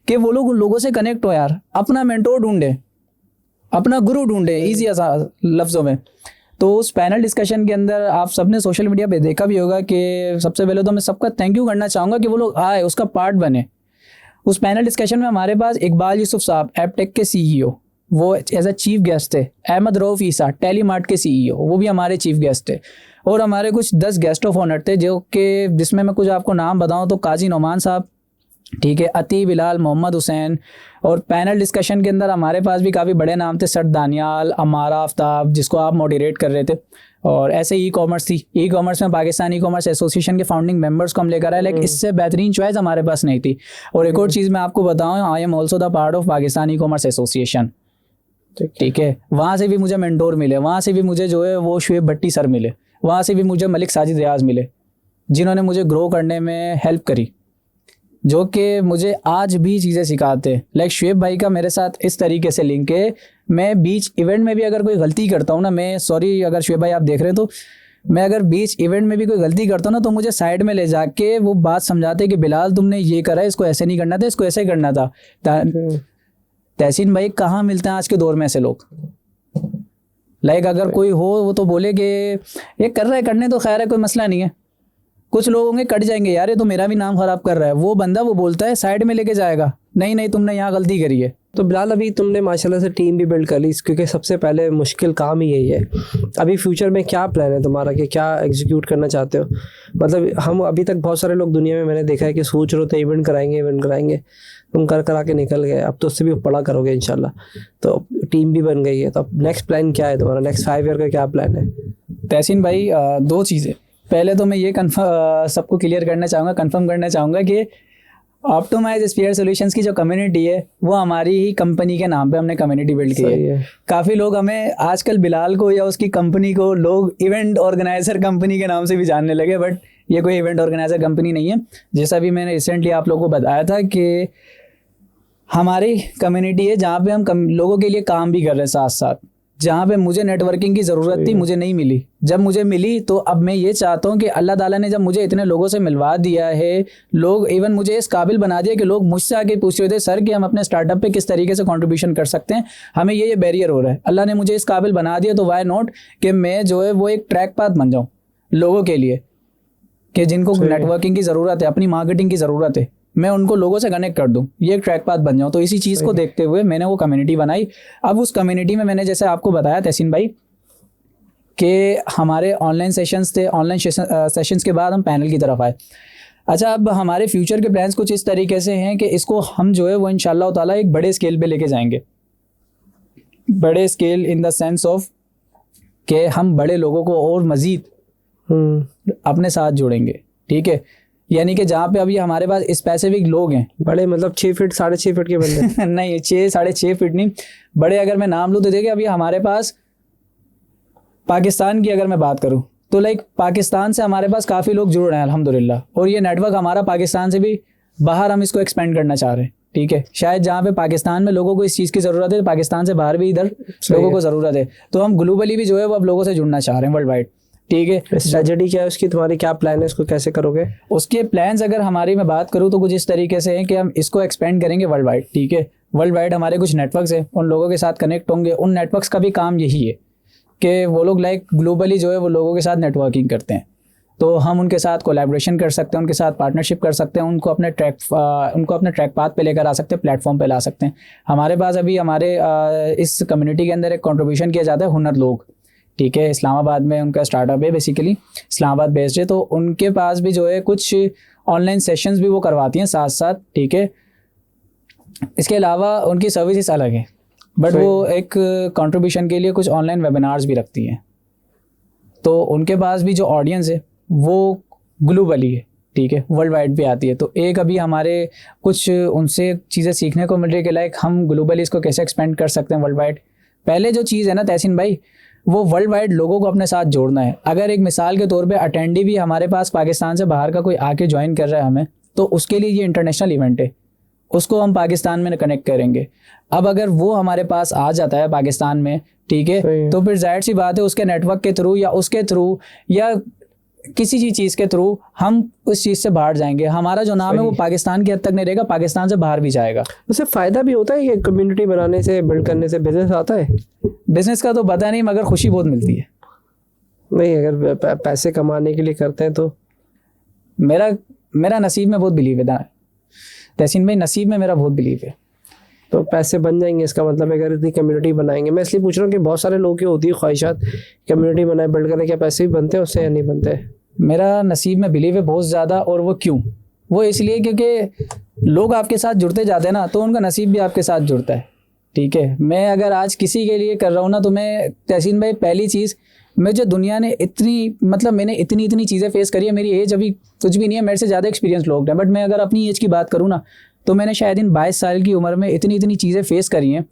कि वो लोग उन लोगों से कनेक्ट हो। यार अपना मेंटोर ढूंढे, अपना गुरु ढूंढे, ईजी लफ्ज़ों में। तो उस पैनल डिस्कशन के अंदर आप सबने सोशल मीडिया पे देखा भी होगा कि सबसे पहले तो मैं सबका थैंक यू करना चाहूँगा कि वो लोग आए, उसका पार्ट बने। उस पैनल डिस्कशन में हमारे पास इकबाल यूसुफ साहब, एपटेक के CEO, वो एज अ चीफ गेस्ट थे। अहमद रऊफ ईसा, टेलीमार्ट के CEO, वो भी हमारे चीफ गेस्ट थे। और हमारे कुछ 10 गेस्ट ऑफ ऑनर थे, जो कि जिसमें मैं कुछ आपको नाम बताऊँ तो काजी नोमान साहब, ठीक है, अती बिलाल, मोहम्मद हुसैन। और पैनल डिस्कशन के अंदर हमारे पास भी काफ़ी बड़े नाम थे, सर दानियाल, अमारा आफ्ताब, जिसको आप मॉडरेट कर रहे थे। और ऐसे ई कॉमर्स थी, ई कॉमर्स में पाकिस्तानी ई कॉमर्स एसोसिएशन के फाउंडिंग मेंबर्स को हम लेकर आए, लेकिन इससे बेहतरीन चॉइस हमारे पास नहीं थी। और एक और चीज़ मैं आपको बताऊँ, I am also the part of Pakistani e commerce association. ठीक है, वहाँ से भी मुझे मेंटोर मिले, वहाँ से भी मुझे जो है वो शुएब भट्टी सर मिले, वहाँ से भी मुझे मलिक साजिद रियाज मिले, जिन्होंने मुझे ग्रो करने में हेल्प करी, जो कि मुझे आज भी चीज़ें सिखाते। लाइक शुएब भाई का मेरे साथ इस तरीके से लिंक है, मैं बीच इवेंट में भी अगर कोई गलती करता हूँ ना, मैं सॉरी अगर शुएब भाई आप देख रहे हो तो मैं अगर बीच इवेंट में भी कोई गलती करता हूँ ना, तो मुझे साइड में ले जाके वो बात समझाते कि बिलाल तुमने ये करा है, इसको ऐसे नहीं करना था, इसको ऐसे करना था। तहसीन भाई कहाँ मिलते हैं आज के दौर में ऐसे लोग। लाइक अगर कोई हो वो तो बोले कि ये कर रहा है, करने तो खैर है, कोई मसला नहीं है। कुछ लोग होंगे कट जाएंगे, यार ये तो मेरा भी नाम खराब कर रहा है। वो बंदा वो बोलता है साइड में लेके जाएगा, नहीं नहीं तुमने यहाँ गलती करी है। तो बिलाल अभी तुमने माशाल्लाह से टीम भी बिल्ड कर ली, क्योंकि सबसे पहले मुश्किल काम ही यही है। अभी फ्यूचर में क्या प्लान है तुम्हारा, कि क्या एग्जीक्यूट करना चाहते हो? मतलब हम अभी तक बहुत सारे लोग दुनिया में मैंने देखा है कि सोच रहे थे इवेंट कराएंगे, तुम करा के निकल गए, अब तो उससे भी बड़ा करोगे इंशाल्लाह। तो टीम भी बन गई है, तो अब नेक्स्ट प्लान क्या है तुम्हारा? नेक्स्ट 5 ईयर का क्या प्लान है? तहसीन भाई दो चीज़ें। पहले तो मैं ये सबको क्लियर करना चाहूँगा, कंफर्म करना चाहूँगा कि ऑप्टिमाइज स्फीयर सॉल्यूशंस की जो कम्युनिटी है वो हमारी ही कंपनी के नाम पे हमने कम्युनिटी बिल्ड की है। काफ़ी लोग हमें आजकल बिलाल को या उसकी कंपनी को लोग इवेंट ऑर्गेनाइजर कंपनी के नाम से भी जानने लगे, बट ये कोई इवेंट ऑर्गेनाइजर कंपनी नहीं है। जैसा भी मैंने रिसेंटली आप लोगों को बताया था कि हमारी कम्युनिटी है जहाँ पे हम लोगों के लिए काम भी कर रहे हैं साथ साथ। जहाँ पे मुझे नेटवर्किंग की ज़रूरत थी, मुझे नहीं मिली, जब मुझे मिली तो अब मैं ये चाहता हूँ कि अल्लाह ताला ने जब मुझे इतने लोगों से मिलवा दिया है, लोग इवन मुझे इस काबिल बना दिया कि लोग मुझसे आके पूछ रहे थे सर कि हम अपने स्टार्टअप पे किस तरीके से कंट्रीब्यूशन कर सकते हैं, हमें ये बैरियर हो रहा है। अल्लाह ने मुझे इस काबिल बना दिया, तो वाई नॉट कि मैं जो है वो एक ट्रैक पाथ बन जाऊँ लोगों के लिए, कि जिनको नेटवर्किंग की ज़रूरत है, अपनी मार्केटिंग की ज़रूरत है, मैं उनको लोगों से कनेक्ट कर दूं, ये एक ट्रैक पाथ बन जाऊं। तो इसी चीज़ को देखते हुए मैंने वो कम्युनिटी बनाई। अब उस कम्युनिटी में मैंने जैसे आपको बताया तहसीन भाई कि हमारे ऑनलाइन सेशंस थे, ऑनलाइन सेशंस के बाद हम पैनल की तरफ आए। अच्छा, अब हमारे फ्यूचर के प्लान्स कुछ इस तरीके से हैं कि इसको हम जो है वो इंशाल्लाह ताला एक बड़े स्केल पे लेके जाएंगे। बड़े scale in the sense of कि हम बड़े लोगों को और मज़ीद अपने साथ जोड़ेंगे, ठीक है। यानी कि जहाँ पे अभी हमारे पास स्पेसिफिक लोग हैं, बड़े मतलब 6 फीट 6.5 फीट के बंदे नहीं 6-6.5 फीट नहीं, बड़े अगर मैं नाम लूँ तो देखिए अभी हमारे पास पाकिस्तान की अगर मैं बात करूँ तो लाइक पाकिस्तान से हमारे पास काफ़ी लोग जुड़ रहे हैं अल्हम्दुलिल्लाह, और ये नेटवर्क हमारा पाकिस्तान से भी बाहर हम इसको एक्सपेंड करना चाह रहे हैं, ठीक है। शायद जहाँ पे पाकिस्तान में लोगों को इस चीज़ की ज़रूरत है, पाकिस्तान से बाहर भी इधर लोगों को ज़रूरत है, तो हम ग्लोबली भी जो है वो अब लोगों से जुड़ना चाह रहे हैं, वर्ल्ड वाइड, ठीक है। स्ट्रेटजी क्या है उसकी, तुम्हारी क्या प्लान है, इसको कैसे करोगे? उसके प्लान्स अगर हमारी मैं बात करूँ तो कुछ इस तरीके से हैं कि हम इसको एक्सपेंड करेंगे वर्ल्ड वाइड, ठीक है। वर्ल्ड वाइड हमारे कुछ नेटवर्क्स हैं, उन लोगों के साथ कनेक्ट होंगे। उन नेटवर्क्स का भी काम यही है कि वो लोग लाइक ग्लोबली जो है वो लोगों के साथ नेटवर्किंग करते हैं, तो हम उनके साथ कोलैबोरेशन कर सकते हैं, उनके साथ पार्टनरशिप कर सकते हैं, उनको अपने ट्रैक पाथ पे लेकर आ सकते हैं, प्लेटफॉर्म पे ला सकते हैं। हमारे पास अभी हमारे इस कम्युनिटी के अंदर एक कंट्रीब्यूशन किया जाता है हुनर लोग, ठीक है। इस्लामाबाद में उनका स्टार्टअप है, बेसिकली इस्लामाबाद बेस्ड है, तो उनके पास भी जो है कुछ ऑनलाइन सेशंस भी वो करवाती हैं साथ साथ, ठीक है। इसके अलावा उनकी सर्विसेज अलग है, बट वो एक कंट्रीब्यूशन के लिए कुछ ऑनलाइन वेबिनार्स भी रखती हैं, तो उनके पास भी जो ऑडियंस है वो ग्लोबली है, ठीक है, वर्ल्ड वाइड भी आती है। तो एक अभी हमारे कुछ उनसे चीज़ें सीखने को मिल रही है कि लाइक हम ग्लोबली इसको कैसे एक्सपेंड कर सकते हैं वर्ल्ड वाइड। पहले जो चीज़ है ना तहसीन भाई, वो वर्ल्ड वाइड लोगों को अपने साथ जोड़ना है। अगर एक मिसाल के तौर पे अटेंडी भी हमारे पास पाकिस्तान से बाहर का कोई आके ज्वाइन कर रहा है हमें, तो उसके लिए ये इंटरनेशनल इवेंट है, उसको हम पाकिस्तान में कनेक्ट करेंगे। अब अगर वो हमारे पास आ जाता है पाकिस्तान में, ठीक है, तो फिर जाहिर सी बात है उसके नेटवर्क के थ्रू या उसके थ्रू या किसी चीज़ के थ्रू हम उस चीज़ से बाहर जाएंगे। हमारा जो नाम है वो पाकिस्तान की हद तक नहीं रहेगा, पाकिस्तान से बाहर भी जाएगा। उससे फ़ायदा भी होता है कि कम्युनिटी बनाने से, बिल्ड करने से बिजनेस आता है? बिजनेस का तो पता नहीं, मगर खुशी बहुत मिलती है। नहीं, अगर पैसे कमाने के लिए करते हैं तो मेरा नसीब में बहुत बिलीव है तहसीन भाई, नसीब में मेरा बहुत बिलीव है। तो पैसे बन जाएंगे, इसका मतलब अगर इतनी कम्युनिटी बनाएंगे। मैं इसलिए पूछ रहा हूँ कि बहुत सारे लोग की होती है ख्वाहिशात कम्युनिटी बनाए, बिल्ड करें, क्या पैसे भी बनते हैं उससे या नहीं बनते? मेरा नसीब में बिलीव है बहुत ज़्यादा। और वो क्यों? वो इसलिए क्योंकि लोग आपके साथ जुड़ते जाते हैं ना, तो उनका नसीब भी आपके साथ जुड़ता है, ठीक है। मैं अगर आज किसी के लिए कर रहा हूँ ना, तो मैं तहसीन भाई पहली चीज़, मुझे दुनिया ने मैंने इतनी चीज़ें फेस करी है। मेरी एज अभी कुछ भी नहीं है, मेरे से ज़्यादा एक्सपीरियंस लोग हैं, बट मैं अगर अपनी एज की बात करूँ ना, तो मैंने शायद इन 22 साल की उम्र में इतनी चीज़ें फेस करी हैं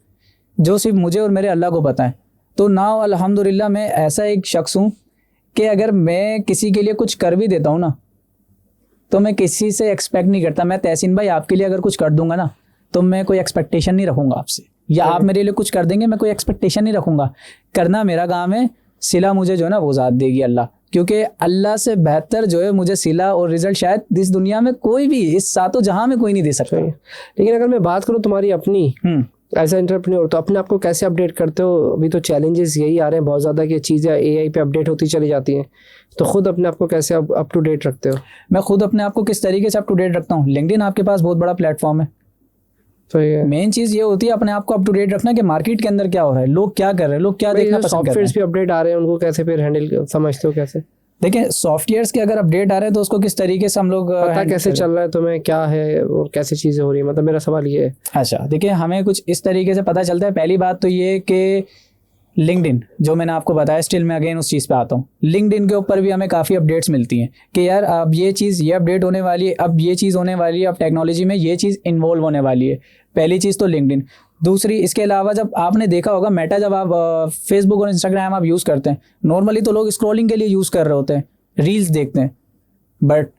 जो सिर्फ मुझे और मेरे अल्लाह को पता है। तो नाउ अल्हम्दुलिल्लाह मैं ऐसा एक शख्स हूँ कि अगर मैं किसी के लिए कुछ कर भी देता हूँ ना, तो मैं किसी से एक्सपेक्ट नहीं करता। मैं तहसीन भाई आपके लिए अगर कुछ कर दूंगा ना, तो मैं कोई एक्सपेक्टेशन नहीं रखूँगा आपसे, या आप मेरे लिए कुछ कर देंगे, मैं कोई एक्सपेक्टेशन नहीं रखूँगा। करना मेरा काम है, सिला मुझे जो है ना वो ज़ात देगी अल्लाह, क्योंकि अल्लाह से बेहतर जो है मुझे सिला और रिजल्ट शायद इस दुनिया में कोई भी, इस सातों जहां में कोई नहीं दे सकता। लेकिन अगर मैं बात करूँ तुम्हारी अपनी एज ए एंटरप्रेन्योर, तो अपने आप को कैसे अपडेट करते हो? अभी तो चैलेंजेस यही आ रहे हैं बहुत ज़्यादा कि चीज़ें एआई पे अपडेट होती चली जाती हैं, तो खुद अपने आप को कैसे अप टू डेट रखते हो? मैं खुद अपने आप को किस तरीके से अप टू डेट रखता हूँ? लिंक्डइन आपके पास बहुत बड़ा प्लेटफॉर्म है। तो ये मेन चीज़ ये होती है अपने आप को अप टू डेट रखना कि मार्केट के अंदर क्या हो रहा है, लोग क्या कर रहे हैं, लोग क्या देखना पसंद कर रहे सॉफ्टवेयर्स पे अपडेट आ रहे हैं, उनको कैसे फिर हैंडल समझते हो कैसे? हैं। देखिए सॉफ्टवेयर्स के अगर अपडेट आ रहे हैं तो उसको किस तरीके से हम लोग पता handle कैसे करें? चल रहा है तुम्हें क्या है और कैसे चीज़ें हो रही है? मतलब मेरा सवाल ये है। अच्छा देखिए, हमें कुछ इस तरीके से पता चलता है। पहली बात तो ये कि लिंक्डइन जो मैंने आपको बताया, स्टिल मैं अगेन उस चीज़ पे आता हूँ, लिंक्डइन के ऊपर भी हमें काफ़ी अपडेट्स मिलती हैं कि यार अब ये चीज़, ये अपडेट होने वाली है, अब ये चीज़ होने वाली है, अब टेक्नोलॉजी में ये चीज़ इन्वॉल्व होने वाली है। पहली चीज़ तो लिंक्डइन। दूसरी, इसके अलावा जब आपने देखा होगा मेटा, जब आप फेसबुक और इंस्टाग्राम आप यूज़ करते हैं, नॉर्मली तो लोग स्क्रॉलिंग के लिए यूज़ कर रहे होते हैं, रील्स देखते हैं, बट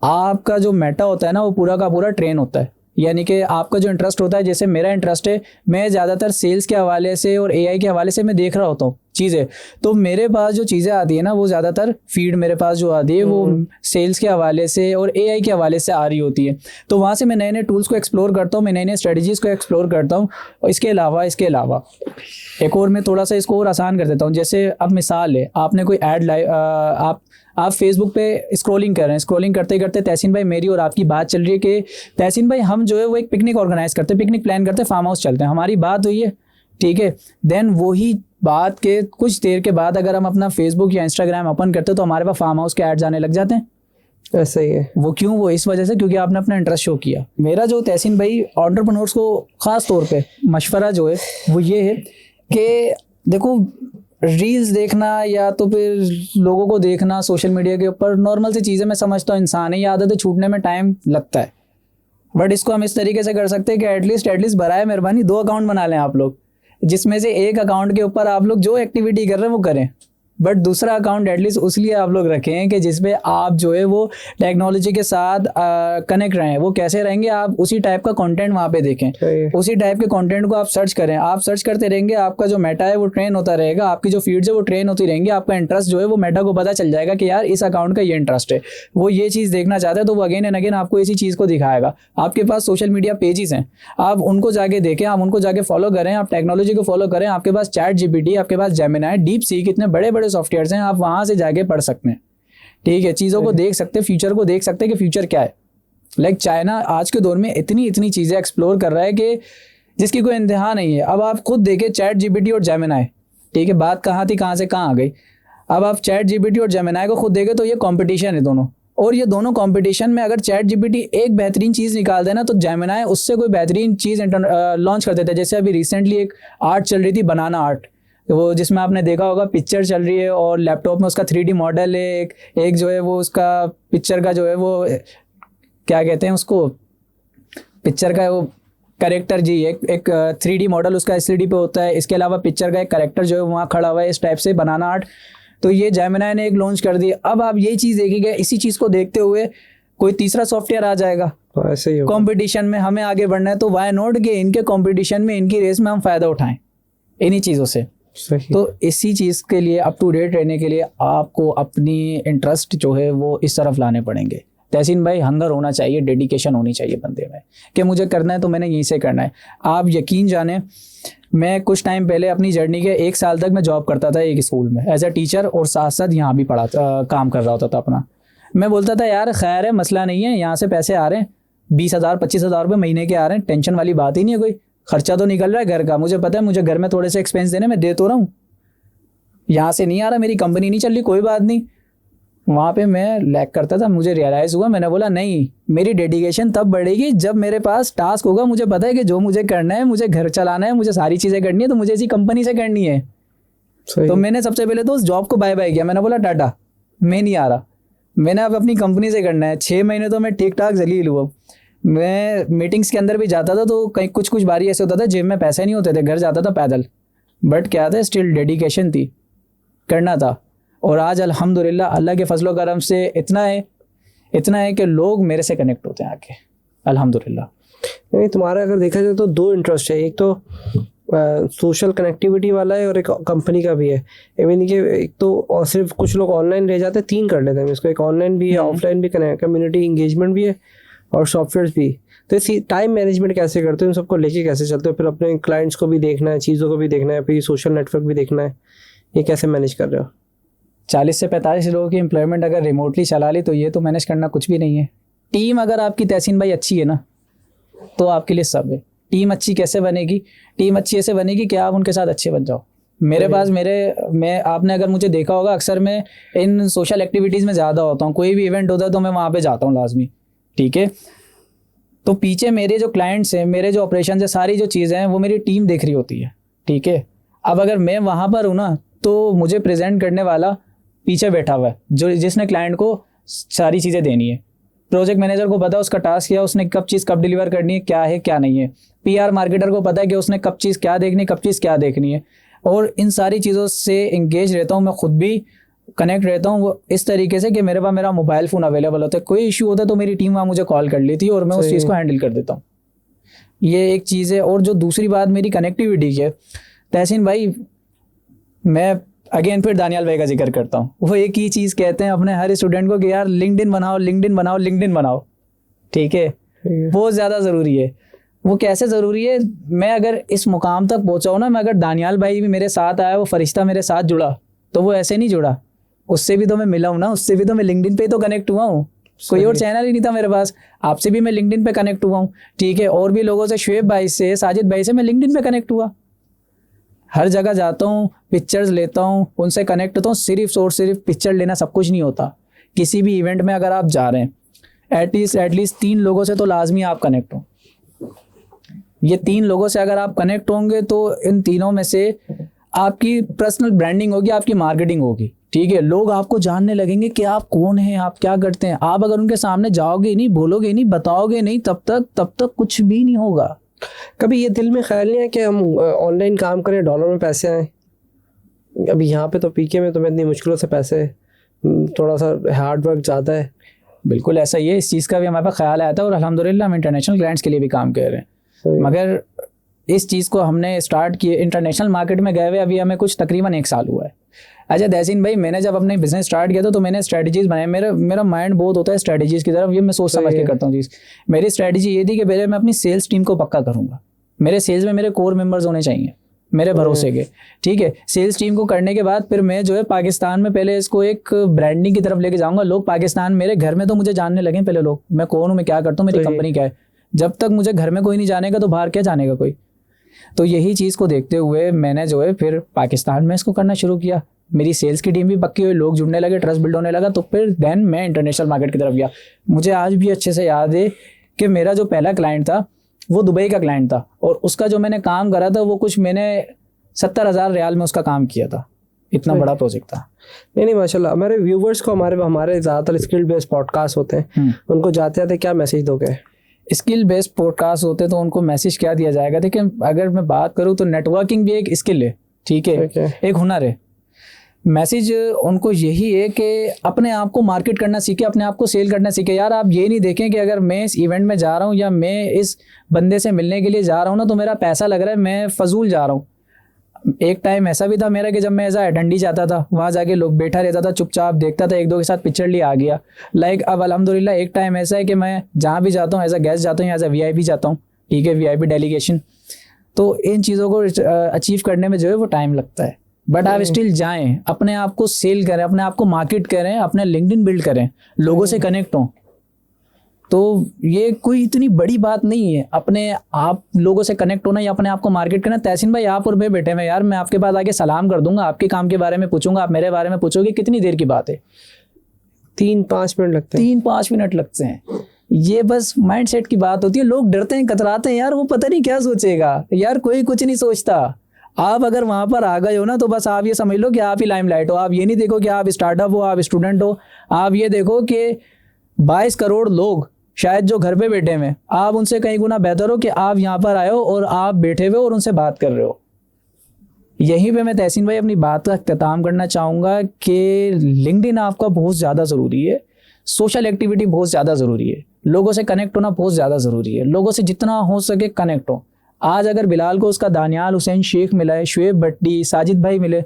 आपका जो मेटा होता है ना वो पूरा का पूरा ट्रेन होता है। यानी कि आपका जो इंटरेस्ट होता है, जैसे मेरा इंटरेस्ट है, मैं ज़्यादातर सेल्स के हवाले से और एआई के हवाले से मैं देख रहा होता हूँ चीज़ें, तो मेरे पास जो चीज़ें आती है ना वो ज़्यादातर फीड मेरे पास जो आती है वो सेल्स के हवाले से और एआई के हवाले से आ रही होती है। तो वहाँ से मैं नए नए टूल्स को एक्सप्लोर करता हूँ, मैं नई नई स्ट्रेटजीज़ को एक्सप्लोर करता हूँ। और इसके अलावा एक और मैं थोड़ा सा इसको और आसान कर देता हूँ। जैसे अब मिसाल है, आपने कोई ऐड आप फेसबुक पे स्क्रॉलिंग कर रहे हैं, स्क्रॉलिंग करते करते तहसीन भाई मेरी और आपकी बात चल रही है कि तहसीन भाई हम जो है वो एक पिकनिक ऑर्गेनाइज करते हैं, पिकनिक प्लान करते हैं, फार्म हाउस चलते हैं, हमारी बात हुई है, ठीक है। देन वही बात के कुछ देर के बाद अगर हम अपना फेसबुक या इंस्टाग्राम ओपन करते हैं तो हमारे पास फार्म हाउस के ऐड्स आने लग जाते हैं। ऐसा ही है। वो क्यों? वो इस वजह से क्योंकि आपने अपना इंटरेस्ट शो किया। मेरा जो तहसीन भाई एंटरप्रेन्योर्स को ख़ास तौर पे मशवरा जो है वो ये है कि देखो, रील्स देखना या तो फिर लोगों को देखना सोशल मीडिया के ऊपर नॉर्मल सी चीज़ें, मैं समझता हूँ इंसान है, ये आदतें छूटने में टाइम लगता है, बट इसको हम इस तरीके से कर सकते हैं कि एटलीस्ट बराए मेहरबानी 2 अकाउंट बना लें आप लोग, जिसमें से एक अकाउंट के ऊपर आप लोग जो एक्टिविटी कर रहे हैं वो करें, बट दूसरा अकाउंट एटलीस्ट उसलिए आप लोग रखें कि जिसमें आप जो है वो टेक्नोलॉजी के साथ कनेक्ट रहें। वो कैसे रहेंगे? आप उसी टाइप का कंटेंट वहाँ पे देखें, उसी टाइप के कंटेंट को आप सर्च करें, आप सर्च करते रहेंगे, आपका जो मेटा है वो ट्रेन होता रहेगा, आपकी जो फीड्स है वो ट्रेन होती रहेंगी, आपका इंटरेस्ट जो है वो मेटा को पता चल जाएगा कि यार इस अकाउंट का ये इंटरेस्ट है, वो ये चीज़ देखना चाहता है, तो वो अगेन एंड अगेन आपको इसी चीज़ को दिखाएगा। आपके पास सोशल मीडिया पेजेस हैं, आप उनको जाके देखें, आप उनको जाके फॉलो करें, आप टेक्नोलॉजी को फॉलो करें। आपके पास चैट जीपीटी, आपके पास जेमिनी, डीप सीक, इतने बड़े बड़े सॉफ्टवेयर्स हैं, आप वहाँ से जाके पढ़ सकते हैं, ठीक है, चीज़ों को देख सकते हैं, फ्यूचर को देख सकते हैं कि फ्यूचर क्या है। लाइक चाइना आज के दौर में इतनी चीज़ें एक्सप्लोर कर रहा है कि जिसकी कोई इंतहा नहीं है। अब आप खुद देखें चैट जीपीटी और जेमिनी, ठीक है, बात कहाँ थी कहाँ से कहाँ आ गई। अब आप चैट जीपीटी और जेमिनी को खुद देखें तो ये कंपटीशन है दोनों, और ये दोनों कंपटीशन में अगर चैट जीपीटी एक बेहतरीन चीज़ निकाल देना तो जेमिनी उससे कोई बेहतरीन चीज़ लॉन्च कर देता है। जैसे अभी रिसेंटली एक आर्ट चल रही थी, बनाना आर्ट, वो जिसमें आपने देखा होगा पिक्चर चल रही है और लैपटॉप में उसका 3D मॉडल है, एक जो है वो उसका पिक्चर का जो है वो क्या कहते हैं उसको, पिक्चर का वो करेक्टर जी, एक 3D मॉडल उसका एलसीडी पे होता है, इसके अलावा पिक्चर का एक करेक्टर जो है वहाँ खड़ा हुआ है, इस टाइप से बनाना आर्ट। तो ये जेमिनी ने एक लॉन्च कर दी। अब आप यही चीज़ देखिएगा, इसी चीज़ को देखते हुए कोई तीसरा सॉफ्टवेयर आ जाएगा, ऐसे ही कंपटीशन में हमें आगे बढ़ना है, तो वाई नॉट कि इनके कंपटीशन में, इनकी रेस में हम फ़ायदा उठाएं इन्हीं चीज़ों से। तो इसी चीज़ के लिए अप टू डेट रहने के लिए आपको अपनी इंटरेस्ट जो है वो इस तरफ लाने पड़ेंगे। तहसीन भाई हंगर होना चाहिए, डेडिकेशन होनी चाहिए बंदे में कि मुझे करना है तो मैंने यहीं से करना है। आप यकीन जाने, मैं कुछ टाइम पहले अपनी जर्नी के 1 साल तक मैं जॉब करता था एक स्कूल में एज अ टीचर, और साथ साथ यहाँ भी काम कर रहा होता था अपना। मैं बोलता था यार खैर है, मसला नहीं है, यहाँ से पैसे आ रहे हैं 20,000 25,000 रुपये महीने के आ रहे हैं, टेंशन वाली बात ही नहीं है, कोई खर्चा तो निकल रहा है घर का, मुझे पता है मुझे घर में थोड़े से एक्सपेंस देने, मैं दे तो रहा हूँ, यहाँ से नहीं आ रहा, मेरी कंपनी नहीं चल रही, कोई बात नहीं। वहाँ पे मैं लैग करता था, मुझे रियलाइज़ हुआ, मैंने बोला नहीं, मेरी डेडिकेशन तब बढ़ेगी जब मेरे पास टास्क होगा, मुझे पता है कि जो मुझे करना है, मुझे घर चलाना है, मुझे सारी चीज़ें करनी है, तो मुझे इसी कंपनी से करनी है। तो मैंने सबसे पहले तो उस जॉब को बाय बाय किया, मैंने बोला टाटा, मैं नहीं आ रहा, मैंने अब अपनी कंपनी से करना है। 6 महीने तो मैं ठीक ठाक जलील हुआ। मैं मीटिंग्स के अंदर भी जाता था तो कहीं कुछ बारी ऐसे होता था जेब में पैसे नहीं होते थे, घर जाता था पैदल, बट क्या था, स्टिल डेडिकेशन थी, करना था। और आज अल्हम्दुलिल्लाह अल्लाह के फजलो करम से इतना है कि लोग मेरे से कनेक्ट होते हैं आके, अल्हम्दुलिल्लाह। नहीं, तुम्हारा अगर देखा जाए तो 2 इंटरेस्ट है, एक तो सोशल कनेक्टिविटी वाला है और एक कंपनी का भी है। इवन कि एक तो और सिर्फ कुछ लोग ऑनलाइन रह जाते हैं, 3 कर लेते हैं इसको, एक ऑनलाइन भी है, ऑफलाइन भी, कम्युनिटी इंगेजमेंट भी है और सॉफ्टवेयर भी। तो इसी टाइम मैनेजमेंट कैसे करते हो, इन सबको लेके कैसे चलते हो? फिर अपने क्लाइंट्स को भी देखना है, चीज़ों को भी देखना है, फिर सोशल नेटवर्क भी देखना है, ये कैसे मैनेज कर रहे हो? 40 से 45 लोगों की एम्प्लॉयमेंट अगर रिमोटली चला ली तो ये तो मैनेज करना कुछ भी नहीं है। टीम अगर आपकी तहसीन भाई अच्छी है ना तो आपके लिए सब है। टीम अच्छी कैसे बनेगी? टीम अच्छी ऐसे बनेगी कि आप उनके साथ अच्छे बन जाओ। मेरे पास मैं आपने अगर मुझे देखा होगा, अक्सर मैं इन सोशल एक्टिविटीज़ में ज़्यादा होता हूँ। कोई भी इवेंट होता है तो मैं वहाँ पे जाता हूँ लाजमी, ठीक है। तो पीछे मेरे जो क्लाइंट्स हैं, मेरे जो ऑपरेशन है, सारी जो चीज़ें हैं वो मेरी टीम देख रही होती है, ठीक है। अब अगर मैं वहाँ पर हूँ ना तो मुझे प्रेजेंट करने वाला पीछे बैठा हुआ है जो जिसने क्लाइंट को सारी चीज़ें देनी है। प्रोजेक्ट मैनेजर को पता है उसका टास्क क्या है, उसने कब डिलीवर करनी है, क्या है क्या नहीं है। पीआर मार्केटर को पता है कि उसने कब चीज़ क्या देखनी है, कब चीज़ क्या देखनी है। और इन सारी चीज़ों से इंगेज रहता हूँ, मैं खुद भी कनेक्ट रहता हूँ वो इस तरीके से कि मेरे पास मेरा मोबाइल फ़ोन अवेलेबल होता है। कोई इशू होता है तो मेरी टीम वहाँ मुझे कॉल कर लेती है और मैं उस चीज़ को हैंडल कर देता हूँ। ये एक चीज़ है। और जो दूसरी बात मेरी कनेक्टिविटी की है, तहसीन भाई, मैं अगेन फिर दानियाल भाई का जिक्र करता हूँ। वो एक ही चीज़ कहते हैं अपने हर स्टूडेंट को कि यार लिंक्डइन बनाओ, लिंक्डइन बनाओ, लिंक्डइन बनाओ, ठीक है। बहुत ज़्यादा ज़रूरी है। वो कैसे ज़रूरी है? मैं अगर इस मुकाम तक पहुँचा हूँ ना, मैं अगर दानियाल भाई भी मेरे साथ आया, वो फरिश्ता मेरे साथ जुड़ा, तो वो ऐसे नहीं जुड़ा। उससे भी तो मैं मिला हूँ ना, उससे भी तो मैं लिंक्डइन पे ही तो कनेक्ट हुआ हूँ। कोई और चैनल ही नहीं था मेरे पास। आपसे भी मैं लिंक्डइन पे कनेक्ट हुआ हूँ, ठीक है। और भी लोगों से, शुएब भाई से, साजिद भाई से मैं लिंक्डइन पे कनेक्ट हुआ। हर जगह जाता हूँ, पिक्चर्स लेता हूँ, उनसे कनेक्ट होता हूँ। सिर्फ और सिर्फ पिक्चर लेना सब कुछ नहीं होता। किसी भी इवेंट में अगर आप जा रहे हैं, एटलीस्ट 3 लोगों से तो लाजमी आप कनेक्ट हो। ये 3 लोगों से अगर आप कनेक्ट होंगे तो इन तीनों में से आपकी पर्सनल ब्रांडिंग होगी, आपकी मार्केटिंग होगी, ठीक है। लोग आपको जानने लगेंगे कि आप कौन हैं, आप क्या करते हैं। आप अगर उनके सामने जाओगे नहीं, बोलोगे नहीं, बताओगे नहीं, तब तक कुछ भी नहीं होगा। कभी ये दिल में ख्याल नहीं है कि हम ऑनलाइन काम करें, डॉलर में पैसे आए? अभी यहाँ पे तो पीके में तो मैं इतनी मुश्किलों से पैसे, थोड़ा सा हार्ड वर्क ज़्यादा है। बिल्कुल ऐसा ही है। इस चीज़ का भी हमारे पास ख्याल आया था और अल्हम्दुलिल्लाह हम इंटरनेशनल क्लाइंट्स के लिए भी काम कर रहे हैं। मगर इस चीज़ को हमने स्टार्ट किए, इंटरनेशनल मार्केट में गए हुए अभी हमें कुछ तकरीबन 1 साल हुआ है। अच्छा तहसीन भाई, मैंने जब अपने बिजनेस स्टार्ट किया था तो मैंने स्ट्रेटजीज बनाए। मेरा माइंड बहुत होता है स्ट्रेटजीज की तरफ, ये मैं सोच समझ के करता हूँ चीज़। मेरी स्ट्रेटजी ये थी कि पहले मैं अपनी सेल्स टीम को पक्का करूँगा। मेरे सेल्स में मेरे कोर मेंबर्स होने चाहिए, मेरे भरोसे के, ठीक है। सेल्स टीम को करने के बाद फिर मैं जो है पाकिस्तान में पहले इसको एक ब्रांडिंग की तरफ लेके जाऊँगा। लोग पाकिस्तान, मेरे घर में तो मुझे जानने लगे पहले लोग, मैं कौन हूँ, मैं क्या करता हूँ, मेरी कंपनी क्या है। जब तक मुझे घर में कोई नहीं जानेगा तो बाहर क्या जानेगा कोई। तो यही चीज़ को देखते हुए मैंने जो है फिर पाकिस्तान में इसको करना शुरू किया। मेरी सेल्स की टीम भी पक्की हुई, लोग जुड़ने लगे, ट्रस्ट बिल्ड होने लगा। तो फिर देन मैं इंटरनेशनल मार्केट की तरफ गया। मुझे आज भी अच्छे से याद है कि मेरा जो पहला क्लाइंट था वो दुबई का क्लाइंट था और उसका जो मैंने काम करा था वो कुछ मैंने 70,000 रियाल में उसका काम किया था। इतना बड़ा प्रोजेक्ट था। नहीं माशाल्लाह। हमारे व्यूवर्स को, हमारे ज़्यादातर स्किल बेस्ड पॉडकास्ट होते हैं, उनको जाते जाते क्या मैसेज दोगे? स्किल बेस्ड पॉडकास्ट होते तो उनको मैसेज क्या दिया जाएगा? देखिए, अगर मैं बात करूँ तो नेटवर्किंग भी एक स्किल है, ठीक है, एक हुनर है। मैसेज उनको यही है कि अपने आप को मार्केट करना सीखे, अपने आप को सेल करना सीखे। यार आप ये नहीं देखें कि अगर मैं इस इवेंट में जा रहा हूँ या मैं इस बंदे से मिलने के लिए जा रहा हूँ ना तो मेरा पैसा लग रहा है, मैं फजूल जा रहा हूँ। एक टाइम ऐसा भी था मेरा कि जब मैं ऐसा अटेंडी जाता था, वहाँ जाके लोग बैठा रहता था, चुपचाप देखता था, 1-2 के साथ पिक्चर लिया आ गया। अब अल्हम्दुलिल्लाह एक टाइम ऐसा है कि मैं जहाँ भी जाता हूँ एज अ गेस्ट जाता हूँ, एज अ VIP जाता हूँ, ठीक है, VIP डेलीगेशन। तो इन चीज़ों को अचीव करने में जो है वो टाइम लगता है, बट आप स्टिल जाएं, अपने आप को सेल करें, अपने आप को मार्केट करें, अपने लिंक्डइन बिल्ड करें, लोगों से कनेक्ट हों। तो ये कोई इतनी बड़ी बात नहीं है अपने आप लोगों से कनेक्ट होना या अपने आप को मार्केट करना। तहसीन भाई आप और मैं बैठे हुए यार, मैं आपके पास आके सलाम कर दूंगा, आपके काम के बारे में पूछूंगा, आप मेरे बारे में पूछोगे, कितनी देर की बात है? 3-5 मिनट लगते हैं। 3-5 मिनट लगते हैं। ये बस माइंडसेट की बात होती है। लोग डरते हैं, कतराते हैं, यार वो पता नहीं क्या सोचेगा। यार कोई कुछ नहीं सोचता। आप अगर वहाँ पर आ गए हो ना तो बस आप ये समझ लो कि आप ही लाइमलाइट हो। आप ये नहीं देखो कि आप स्टार्टअप हो, आप स्टूडेंट हो। आप ये देखो कि 22 करोड़ लोग शायद जो घर पे बैठे हुए, आप उनसे कहीं गुना बेहतर हो कि आप यहाँ पर आए हो और आप बैठे हुए और उनसे बात कर रहे हो। यहीं पे मैं तहसीन भाई अपनी बात का इख्तिताम करना चाहूँगा कि लिंक्डइन आपका बहुत ज़्यादा ज़रूरी है, सोशल एक्टिविटी बहुत ज़्यादा ज़रूरी है, लोगों से कनेक्ट होना बहुत ज़्यादा ज़रूरी है। लोगों से जितना हो सके कनेक्ट हो। आज अगर बिलाल को उसका दानियाल हुसैन शेख मिला है, शुएब भट्टी, साजिद भाई मिले,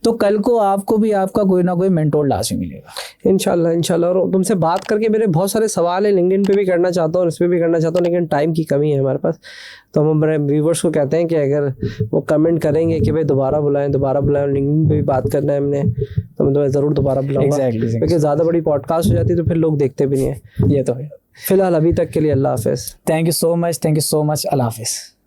तो कल को आपको भी आपका कोई ना कोई मेंटोर लाजमी मिलेगा इंशाल्लाह इंशाल्लाह। और तुमसे बात करके मेरे बहुत सारे सवाल हैं, लिंक्डइन पे भी करना चाहता हूँ, इस पे भी करना चाहता हूँ, लेकिन टाइम की कमी है हमारे पास। तो हम अपने व्यूवर्स को कहते हैं कि अगर वो कमेंट करेंगे कि भाई दोबारा बुलाएं, लिंक्डइन पे भी बात करना है हमने, तो मैं तुम्हें ज़रूर दोबारा बुलाऊंगा। Exactly. क्योंकि ज़्यादा बड़ी पॉडकास्ट हो जाती है तो फिर लोग देखते भी नहीं है। ये तो है। फिलहाल अभी तक के लिए अल्लाह हाफिज़। थैंक यू सो मच, अल्लाह हाफिज़।